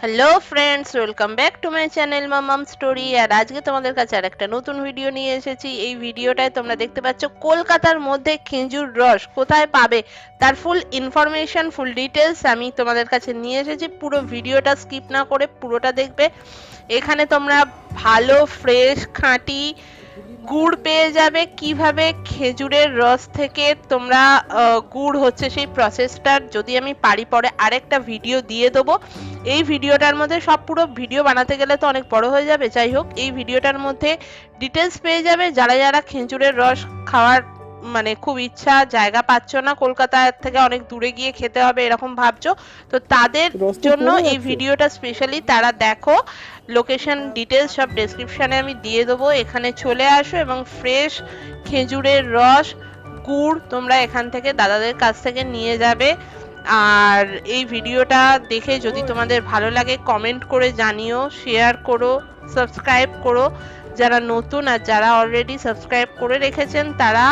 Hello friends, welcome back to my channel Mamam story. আর আজকে তোমাদের কাছে আর একটা নতুন ভিডিও নিয়ে এসেছি। এই ভিডিওটায় তোমরা দেখতে পাচ্ছ কলকাতার মধ্যে খেজুর রস কোথায় পাবে তার ফুল ইনফরমেশন, ফুল ডিটেলস আমি তোমাদের কাছে নিয়ে এসেছি। পুরো ভিডিওটা স্কিপ না করে পুরোটা দেখবে। এখানে তোমরা ভালো ফ্রেশ খাঁটি গুড় পেয়ে যাবে। কিভাবে খেজুরের রস থেকে তোমরা গুড় হচ্ছে সেই প্রসেসটার যদি আমি পারি পরে আরেকটা ভিডিও দিয়ে দেবো। এই ভিডিওটার মধ্যে সব পুরো ভিডিও বানাতে গেলে তো অনেক বড় হয়ে যাবে, যাই হোক এই ভিডিওটার মধ্যে ডিটেলস পেয়ে যাবে। যারা যারা খেজুরের রস খাওয়ার মানে খুব ইচ্ছা, জায়গা পাচ্ছ না, কলকাতা থেকে অনেক দূরে গিয়ে খেতে হবে এরকম ভাবছো, তো তাদের জন্য এই ভিডিওটা স্পেশালি। তারা দেখো, লোকেশন ডিটেলস সব ডেসক্রিপশনে আমি দিয়ে দেবো। এখানে চলে আসো এবং ফ্রেশ খেজুরের রস, গুড় তোমরা এখান থেকে দাদাদের কাছ থেকে নিয়ে যাবে। আর এই ভিডিওটা দেখে যদি তোমাদের ভালো লাগে কমেন্ট করে জানিও, শেয়ার করো, সাবস্ক্রাইব করো যারা নতুন। আর যারা অলরেডি সাবস্ক্রাইব করে রেখেছেন তারা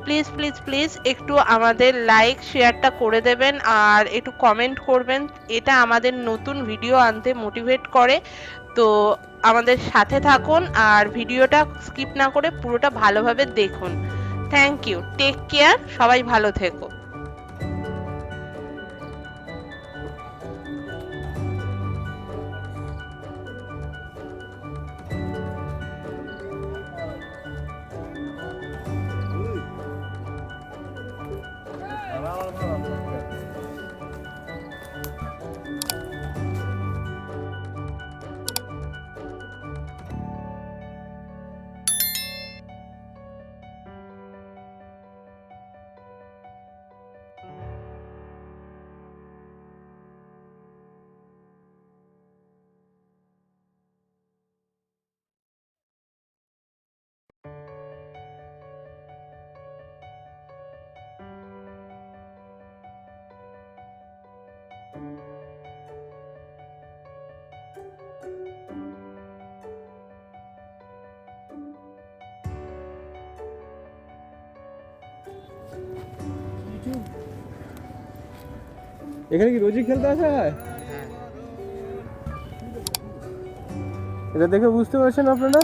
প্লিজ প্লিজ প্লিজ একটু আমাদের লাইক শেয়ারটা করে দেবেন আর একটু কমেন্ট করবেন। এটা আমাদের নতুন ভিডিও আনতে মোটিভেট করে। তো আমাদের সাথে থাকুন আর ভিডিওটা স্কিপ না করে পুরোটা ভালোভাবে দেখুন। থ্যাংক ইউ, টেক কেয়ার, সবাই ভালো থেকো। এখানে কি রোজই খেলতে আসা হয়? এটা দেখে বুঝতে পারছেন আপনারা?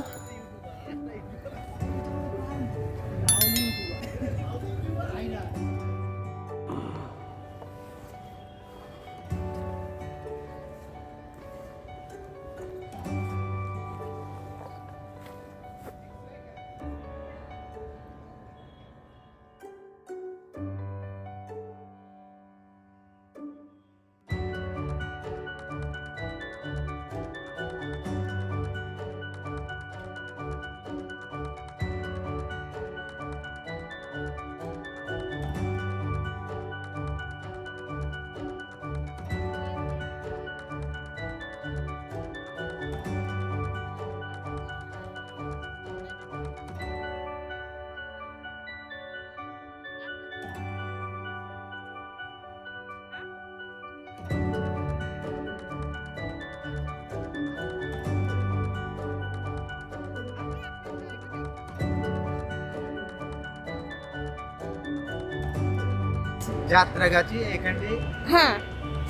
যাত্রাগাছি এখানে। হ্যাঁ,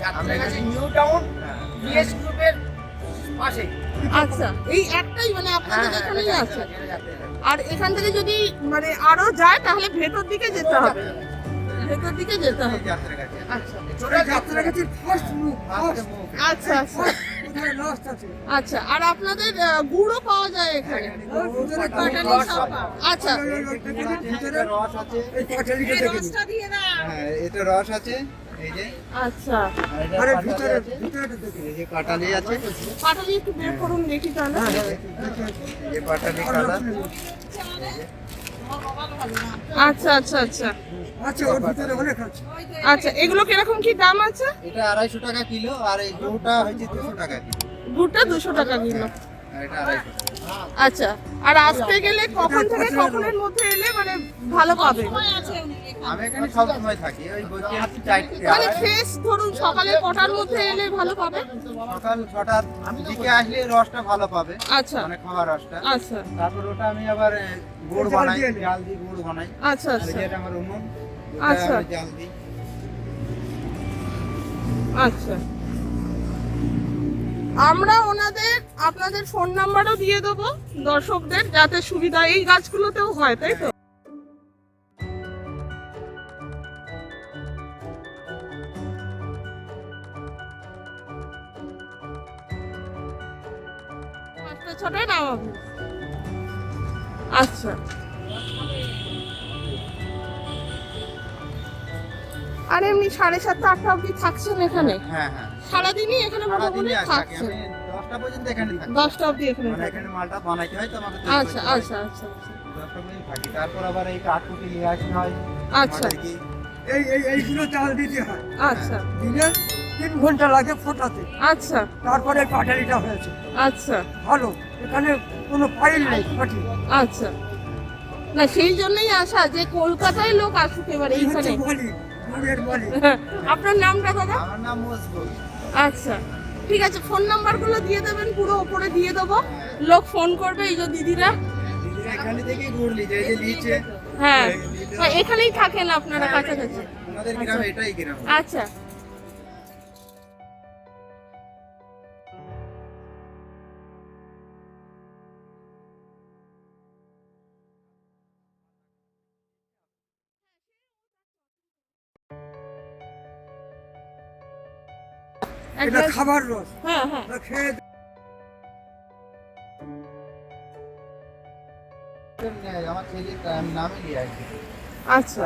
যাত্রাগাছি নিউ টাউন বিএস গ্রুপের পাশে। আচ্ছা, এই একটাই মানে আপনাদের হ্যাঁ, এখানেই এটা আছে। যাত্রাগাছি। আর এখান থেকে যদি মানে আরো যায় তাহলে ভেতর দিকে যেতে হবে, ভেতর দিকে যেতে হবে। যাত্রাগাছি। আচ্ছা ছোট যাত্রাগাছির ফার্স্ট মুখ। আচ্ছা আচ্ছা আচ্ছা। আর আপনাদের গুড়ও পাওয়া যায় এখানে? পাটালি সব। আচ্ছা, ভিতরে রস আছে। এই রসটা দিয়ে দাও। হ্যাঁ, এটা রস আছে এই যে। আচ্ছা, আর ভিতরে এই যে পাটালি আছে। পাটালি একটু বের করুন দেখি তাহলে। এই যে পাটালি কালার। আচ্ছা আচ্ছা আচ্ছা আচ্ছা, ওর ভিতরে অনেক আছে। আচ্ছা, এগুলো কিরকম কি দাম আছে? এটা 250 টাকা কিলো আর এই দুটা হচ্ছে 200 টাকা কিলো। গুড়টা 200 টাকা কিলো। আর এটা 250 টাকা। আচ্ছা, আর আসতে গেলে কখন থেকে কখনের মধ্যে এলে মানে ভালো পাবে? আমি এখানে সব সময় থাকি, ওই বলতে হচ্ছে 4টে। মানে ফ্রেশ ধরুন সকালে কটার মধ্যে এলে ভালো পাবে? সকাল 6টার দিকে আসলে রসটা ভালো পাবে। আচ্ছা মানে খাওয়া রসটা। আচ্ছা তারপর ওটা আমি আবার গুড় বানাই, জাল দিয়ে গুড় বানাই। আচ্ছা আচ্ছা যেটা আমার উনুন, আচ্ছা। ওটা জাল দিই। আচ্ছা আমরা ওনাদের আপনাদের ফোন নাম্বারও দিয়ে দেবো দর্শকদের, যাতে সুবিধা, এই গাছগুলোতেও হয় তাই তো? পাঁচটা ছটায় নামাবো। আচ্ছা, আর এমনি 7:30 8টা অবধি থাকছেন এখানে? হ্যাঁ হ্যাঁ, সারাদিনই এখানে মোটামুটি সারাদিনই থাকি থাকছেন? আমি, 10টা পর্যন্ত এখানে থাকি। 10টা অবধি এখানে মানে থাকেন? এখানে মালটা বানাইতে হয় তো আমাকে তৈরি আচ্ছা করতে হয়। আচ্ছা আচ্ছা আচ্ছা 10টা পর্যন্ত থাকি, তারপর আবার এই কাঠকুটি নিয়ে আসতে হয়। আচ্ছা আমাদেরকে এইগুলো চাল দিতে হয়, আচ্ছা দিলে 3 ঘন্টা লাগে ফোটাতে, আচ্ছা তারপরে পাটালিটা হয়েছে আচ্ছা ভালো। এখানে কোনো ফাইল নেই পাটি, আচ্ছা। না সেই জন্যই আসা যে কলকাতায় লোক আসুক এবার এই হচ্ছে এইখানে। বলি গুড়ের বলি। আপনার নামটা দাদা? আমার নাম মজবুর। আচ্ছা ঠিক আছে, ফোন নাম্বারগুলো দিয়ে দেবেন, পুরো ওপরে দিয়ে দেবো, লোক ফোন করবে। এই যে দিদিরা, দিদিরা এখানে থেকেই গুড় নিয়ে যায়, এই যে নিচে। হ্যাঁ এখানেই থাকেন আপনারা কাছাকাছি? আমাদের গ্রামে এটাই গ্রাম। আচ্ছা এটা খাবার রস, হ্যাঁ হ্যাঁ এটা খেয়ে আমার ছেলের নামে নিয়ে আসি। আচ্ছা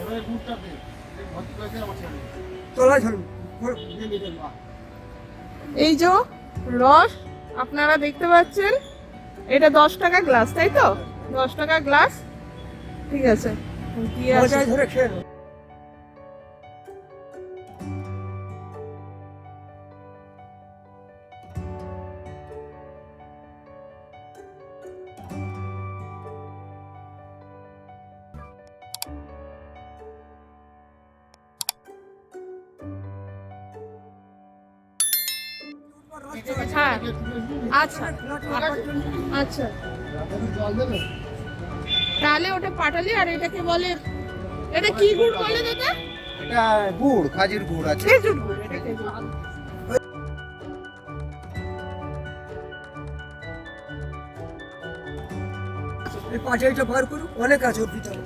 এবারে গুড়টা দে, ভর্তি করে দে আমার ছেলে। তলায় ধরুন। এই যে রস আপনারা দেখতে পাচ্ছেন, এটা 10 টাকা গ্লাস তাই তো? 10 টাকা গ্লাস, ঠিক আছে দিয়ে আসি। মজায় ধরে খেয়ে নাও। হ্যাঁ আচ্ছা আচ্ছা, তাহলে ওটা পাটালি। আর এটাকে বলে, এটা কি গুড় বলে দাদা? এটা গুড়, খাজুর গুড় আছে। খেজুর গুড়, এটা খেজুর গুড়। এই পাটালিটা বার করুন, অনেক আছে ওর ভিতরে।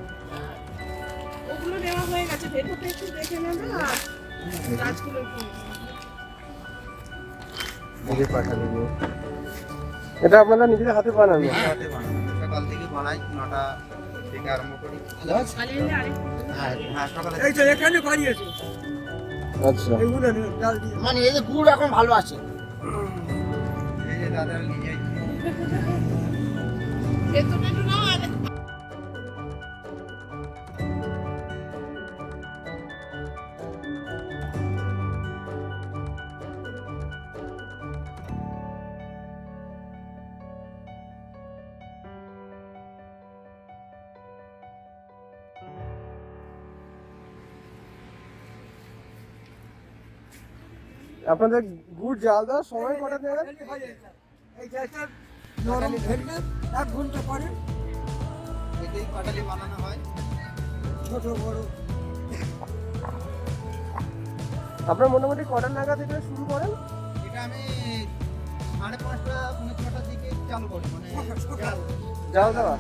ওগুলো নেওয়া হয়ে গেছে, ভেতরটা একটু দেখে নেবে আর গাছগুলো একটু। দিদি পাঠালে গো। এটা আপনারা নিজেদের হাতে বানানো? হাতে বানানো, সকাল থেকে বানাই, 9টা থেকে আরম্ভ করি। চালিয়ে আরেকটু। হ্যাঁ হ্যাঁ, সকালে। এই তো এখানে বানিয়েছে আচ্ছা, এগুলো ডাল দিয়ে। মানে এই যে গুড় এখন ভালো আছে। এই যে দাদা নিয়ে যাই। ভেতরটা একটু নাও আর আপনাদের গুড় জাল দেওয়ার সময় কটা নেবেন? এই গ্যাসটা নরম ফেললে 1 ঘন্টা পরে এটাই পাটালি বানানো হয়। ছোট বড়। আপনার মোটামুটি কটা নাগাদ এটা শুরু করেন? এটা আমি 5:30 6:30 দিকে চালু করি, মানে সকাল। জাল দেওয়া?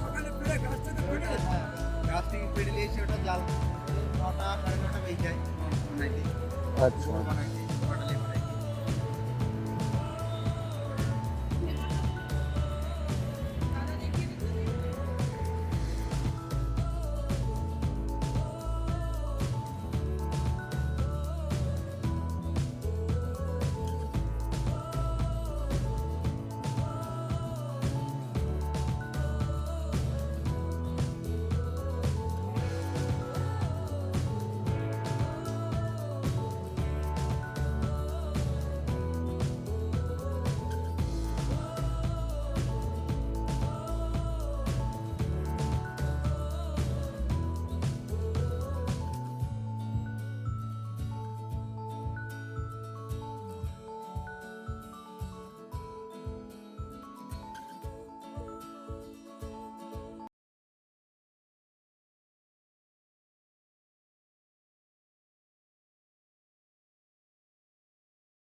সকালে পেড়ে গাছ থেকে পেড়ে হ্যাঁ, গাছ থেকে পেড়ে নিয়ে এসে ওটা জাল 9টা 9:30 বেজে যায়। বানাইতে আচ্ছা, বানাইতে